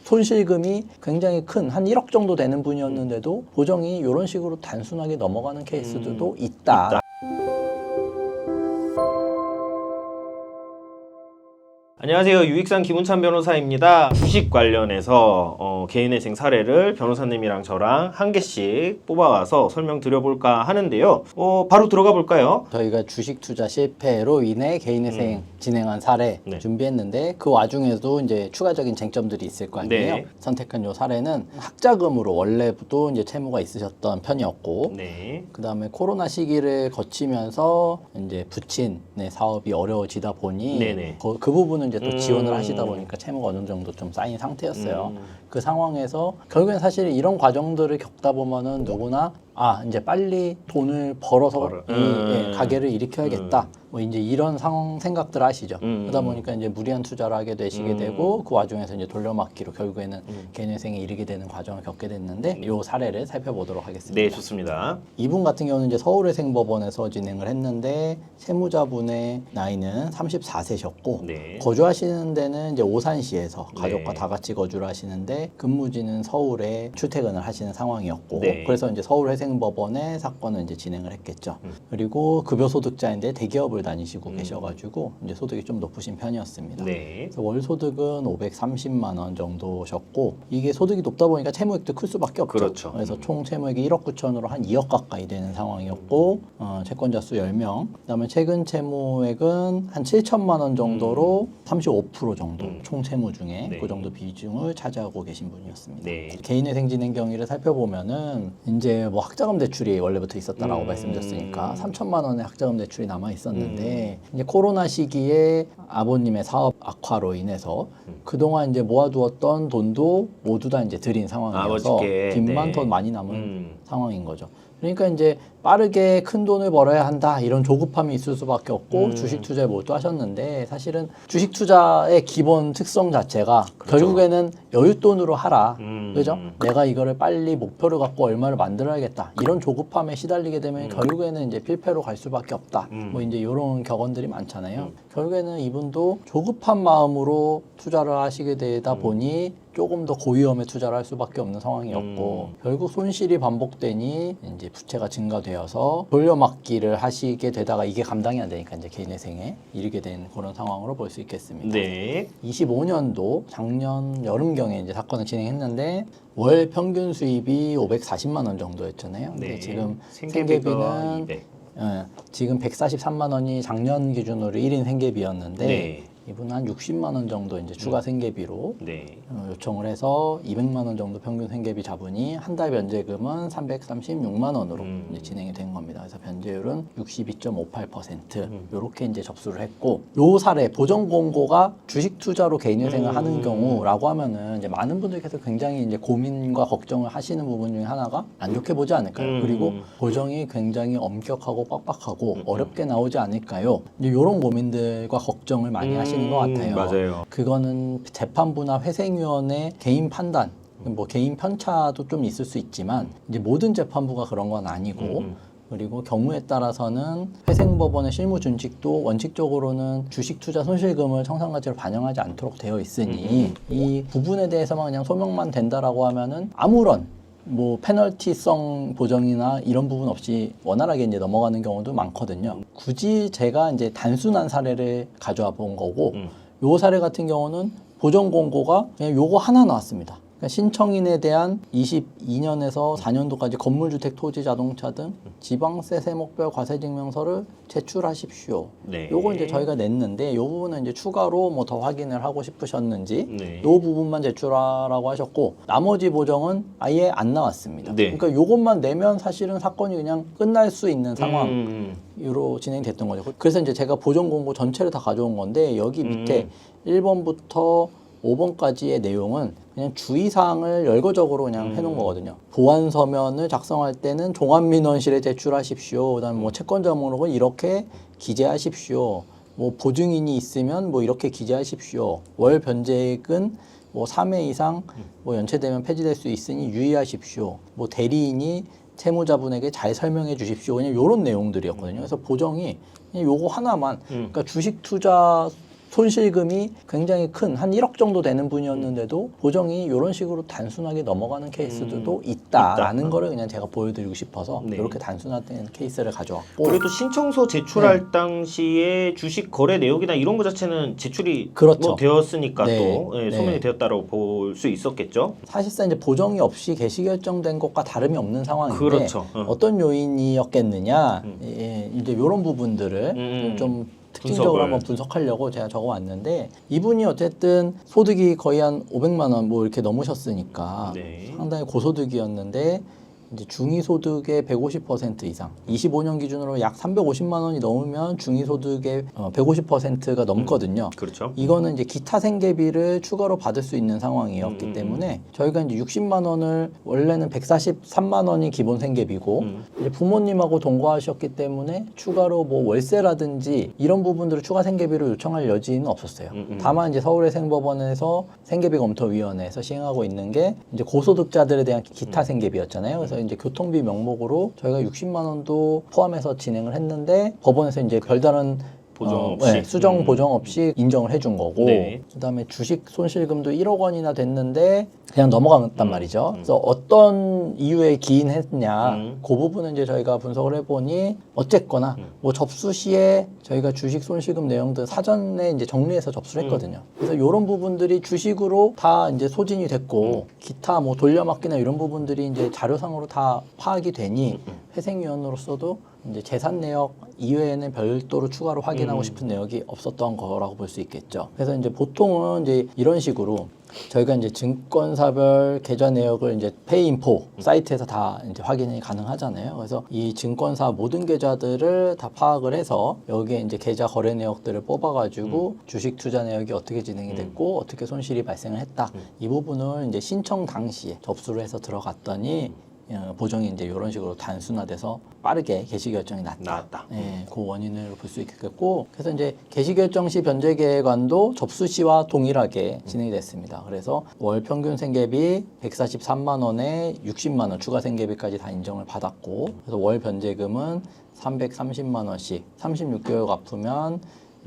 손실금이 굉장히 큰 한 1억 정도 되는 분이었는데도 보정이 이런 식으로 단순하게 넘어가는 케이스들도 있다. 안녕하세요. 유익산 김운찬 변호사입니다. 주식 관련해서 개인회생 사례를 변호사님이랑 저랑 한 개씩 뽑아와서 설명드려볼까 하는데요. 바로 들어가 볼까요? 저희가 주식 투자 실패로 인해 개인회생 진행한 사례 네. 준비했는데 그 와중에도 이제 추가적인 쟁점들이 있을 거 아니에요. 네. 선택한 요 사례는 학자금으로 원래부터 이제 채무가 있으셨던 편이었고 네. 그 다음에 코로나 시기를 거치면서 이제 부친의 사업이 어려워지다 보니 네네. 그 부분은 이제 또 지원을 하시다 보니까 채무가 어느 정도 좀 쌓인 상태였어요. 그 상황에서 결국엔 사실 이런 과정들을 겪다 보면은 누구나 이제 빨리 돈을 벌어서 가게를 일으켜야겠다. 뭐 이제 이런 생각들 하시죠. 그러다 보니까 이제 무리한 투자를 하게 되시게 되고 그 와중에서 이제 돌려막기로 결국에는 개인회생에 이르게 되는 과정을 겪게 됐는데 이 사례를 살펴보도록 하겠습니다. 네, 좋습니다. 이분 같은 경우는 이제 서울회생법원에서 진행을 했는데 채무자분의 나이는 34세셨고 네. 거주하시는 데는 이제 오산시에서 가족과 네. 다 같이 거주를 하시는데 근무지는 서울에 출퇴근을 하시는 상황이었고 네. 그래서 이제 서울회생법원에 사건을 이제 진행을 했겠죠. 그리고 급여소득자인데 대기업을 다니시고 계셔가지고 이제 소득이 좀 높으신 편이었습니다. 네. 그래서 월 소득은 530만 원 정도셨고 이게 소득이 높다 보니까 채무액도 클 수밖에 없죠. 그렇죠. 그래서 총 채무액이 1억 9천으로 한 2억 가까이 되는 상황이었고 채권자 수 10명. 그다음에 최근 채무액은 한 7천만 원 정도로 35% 정도 총 채무 중에 네. 그 정도 비중을 차지하고 계신 분이었습니다. 네. 개인회생 진행 경위를 살펴보면은 이제 뭐 학자금 대출이 원래부터 있었다라고 말씀드렸으니까 3천만 원의 학자금 대출이 남아 있었는데 이제 코로나 시기에 아버님의 사업 악화로 인해서 그동안 이제 모아두었던 돈도 모두 다 이제 들인 상황이어서 아버지께, 빚만 네. 더 많이 남은 상황인 거죠. 그러니까 이제 빠르게 큰 돈을 벌어야 한다 이런 조급함이 있을 수밖에 없고 주식 투자에 몰두하셨는데 사실은 주식 투자의 기본 특성 자체가 그렇죠. 결국에는 여윳돈으로 하라. 그죠? 내가 이거를 빨리 목표를 갖고 얼마를 만들어야겠다. 이런 조급함에 시달리게 되면 결국에는 이제 필패로 갈 수밖에 없다. 뭐 이제 이런 격언들이 많잖아요. 결국에는 이분도 조급한 마음으로 투자를 하시게 되다 보니 조금 더 고위험에 투자를 할 수밖에 없는 상황이었고 결국 손실이 반복되니 이제 부채가 증가되어서 돌려막기를 하시게 되다가 이게 감당이 안 되니까 이제 개인회생에 이르게 된 그런 상황으로 볼 수 있겠습니다. 네. 25년도 작년 여름경에 이제 사건을 진행했는데 월 평균 수입이 540만 원 정도였잖아요. 근데 네. 지금 생계비가 생계비는 200. 지금 143만 원이 작년 기준으로 1인 생계비였는데 네. 이분은 한 60만 원 정도 이제 추가 생계비로 네. 요청을 해서 200만 원 정도 평균 생계비 잡으니 한 달 변제금은 336만 원으로 이제 진행이 된 겁니다. 그래서 변제율은 62.58% 이렇게 이제 접수를 했고 요 사례 보정 공고가 주식 투자로 개인회생을 하는 경우라고 하면은 이제 많은 분들께서 굉장히 이제 고민과 걱정을 하시는 부분 중에 하나가 안 좋게 보지 않을까요? 그리고 보정이 굉장히 엄격하고 빡빡하고 어렵게 나오지 않을까요? 이제 이런 고민들과 걱정을 많이 하시는 것 같아요. 맞아요. 그거는 재판부나 회생위원회 개인 판단, 뭐 개인 편차도 좀 있을 수 있지만 이제 모든 재판부가 그런 건 아니고 그리고 경우에 따라서는 회생법원의 실무 준칙도 원칙적으로는 주식 투자 손실금을 청산가치로 반영하지 않도록 되어 있으니 이 부분에 대해서만 그냥 소명만 된다라고 하면은 아무런 뭐 페널티성 보정이나 이런 부분 없이 원활하게 이제 넘어가는 경우도 많거든요. 굳이 제가 이제 단순한 사례를 가져와 본 거고, 요 사례 같은 경우는 보정 공고가 그냥 요거 하나 나왔습니다. 그러니까 신청인에 대한 22년에서 4년도까지 건물주택, 토지, 자동차 등 지방세 세목별 과세증명서를 제출하십시오. 네. 요거 이제 저희가 냈는데 요 부분은 이제 추가로 뭐 더 확인을 하고 싶으셨는지 네. 요 부분만 제출하라고 하셨고 나머지 보정은 아예 안 나왔습니다. 네. 그러니까 요것만 내면 사실은 사건이 그냥 끝날 수 있는 상황으로 진행됐던 거죠. 그래서 이제 제가 보정 공고 전체를 다 가져온 건데 여기 밑에 1번부터 5번까지의 내용은 그냥 주의사항을 열거적으로 그냥 해놓은 거거든요. 보안 서면을 작성할 때는 종합민원실에 제출하십시오. 그다음에 뭐 채권자 목록은 이렇게 기재하십시오. 뭐 보증인이 있으면 뭐 이렇게 기재하십시오. 월 변제액은 뭐 3회 이상 뭐 연체되면 폐지될 수 있으니 유의하십시오. 뭐 대리인이 채무자분에게 잘 설명해 주십시오. 그냥 이런 내용들이었거든요. 그래서 보정이 그냥 요거 하나만, 그러니까 주식 투자 손실금이 굉장히 큰 한 1억 정도 되는 분이었는데도 보정이 이런 식으로 단순하게 넘어가는 케이스들도 있다라는 거를 그냥 제가 보여드리고 싶어서 네. 이렇게 단순화된 케이스를 가져왔고 그래도 신청서 제출할 네. 당시에 주식 거래 내역이나 이런 거 자체는 제출이 그렇죠. 뭐 되었으니까 네. 또 예, 소명이 네. 되었다고 볼 수 있었겠죠. 사실상 이제 보정이 없이 개시 결정된 것과 다름이 없는 상황인데 그렇죠. 어떤 요인이었겠느냐 예, 이제 이런 부분들을 좀 특징적으로 분석을. 한번 분석하려고 제가 적어왔는데 이분이 어쨌든 소득이 거의 한 500만 원 뭐 이렇게 넘으셨으니까 네. 상당히 고소득이었는데 이제 중위소득의 150% 이상 25년 기준으로 약 350만 원이 넘으면 중위소득의 150%가 넘거든요. 그렇죠. 이거는 이제 기타 생계비를 추가로 받을 수 있는 상황이었기 때문에 저희가 이제 60만 원을 원래는 143만 원이 기본 생계비고 이제 부모님하고 동거하셨기 때문에 추가로 뭐 월세라든지 이런 부분들을 추가 생계비를 요청할 여지는 없었어요. 다만 이제 서울외생법원에서 생계비검토위원회에서 시행하고 있는 게 이제 고소득자들에 대한 기타 생계비였잖아요. 그래서 이제 교통비 명목으로 저희가 60만 원도 포함해서 진행을 했는데 법원에서 이제 별다른 보정 없이. 네, 수정 보정 없이 인정을 해준 거고 네. 그다음에 주식 손실금도 1억 원이나 됐는데 그냥 넘어갔단 말이죠. 그래서 어떤 이유에 기인했냐 그 부분은 이제 저희가 분석을 해보니 어쨌거나 뭐 접수 시에 저희가 주식 손실금 내용들 사전에 이제 정리해서 접수를 했거든요. 그래서 이런 부분들이 주식으로 다 이제 소진이 됐고 기타 뭐 돌려막기나 이런 부분들이 이제 자료상으로 다 파악이 되니 회생위원으로서도 이제 재산 내역 이외에는 별도로 추가로 확인하고 싶은 내역이 없었던 거라고 볼 수 있겠죠. 그래서 이제 보통은 이제 이런 식으로 저희가 이제 증권사별 계좌 내역을 이제 페이인포 사이트에서 다 이제 확인이 가능하잖아요. 그래서 이 증권사 모든 계좌들을 다 파악을 해서 여기에 이제 계좌 거래 내역들을 뽑아가지고 주식 투자 내역이 어떻게 진행이 됐고 어떻게 손실이 발생을 했다. 이 부분을 이제 신청 당시에 접수를 해서 들어갔더니 보정이 이제 이런 식으로 단순화돼서 빠르게 개시 결정이 났다. 예, 그 원인을 볼 수 있겠고, 그래서 이제 개시 결정 시 변제 계획안도 접수 시와 동일하게 진행이 됐습니다. 그래서 월 평균 생계비 143만 원에 60만 원 추가 생계비까지 다 인정을 받았고, 그래서 월 변제금은 330만 원씩 36개월 갚으면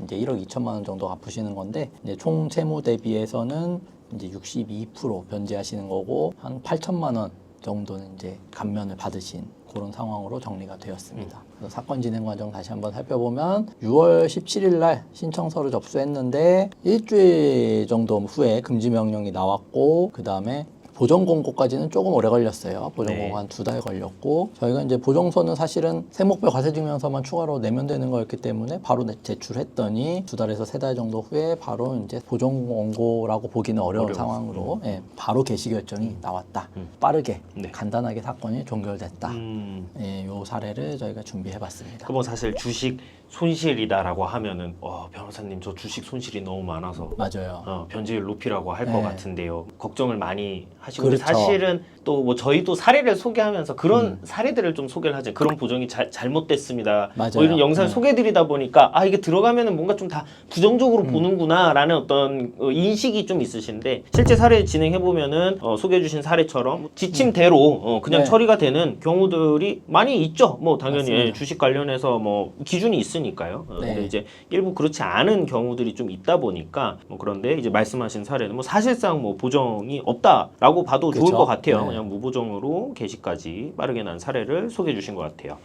이제 1억 2천만 원 정도 갚으시는 건데, 이제 총 채무 대비해서는 이제 62% 변제하시는 거고 한 8천만 원 정도는 이제 감면을 받으신 그런 상황으로 정리가 되었습니다. 그래서 사건 진행 과정 다시 한번 살펴보면 6월 17일 날 신청서를 접수했는데 일주일 정도 후에 금지 명령이 나왔고 그 다음에 보정 공고까지는 조금 오래 걸렸어요. 보정 공고 한 2달 걸렸고 저희가 이제 보정서는 사실은 세목별 과세증명서만 추가로 내면 되는 거였기 때문에 바로 제출했더니 2달에서 3달 정도 후에 바로 이제 보정 공고라고 보기는 어려운 상황으로 예, 바로 개시 결정이 나왔다. 빠르게 간단하게 사건이 종결됐다. 예, 요 사례를 저희가 준비해봤습니다. 그 뭐 사실 주식 손실이다라고 하면은 변호사님 저 주식 손실이 너무 많아서 맞아요. 변제율 높이라고 할 것 네. 같은데요. 걱정을 많이 하시고 그렇죠. 사실은 또 뭐 저희도 사례를 소개하면서 그런 사례들을 좀 소개를 하죠. 그런 보정이 잘못됐습니다. 맞아요. 뭐 이런 영상을 소개해드리다 보니까 이게 들어가면은 뭔가 좀 다 부정적으로 보는구나라는 어떤 인식이 좀 있으신데 실제 사례 진행해 보면은 소개해주신 사례처럼 지침대로 그냥 네. 처리가 되는 경우들이 많이 있죠. 뭐 당연히 맞습니다. 주식 관련해서 뭐 기준이 있으니까요. 근데 네. 이제 일부 그렇지 않은 경우들이 좀 있다 보니까 뭐 그런데 이제 말씀하신 사례는 뭐 사실상 뭐 보정이 없다라고 봐도 좋을 그쵸? 것 같아요. 네. 그냥 무보정으로 개시까지 빠르게 난 사례를 소개해 주신 것 같아요.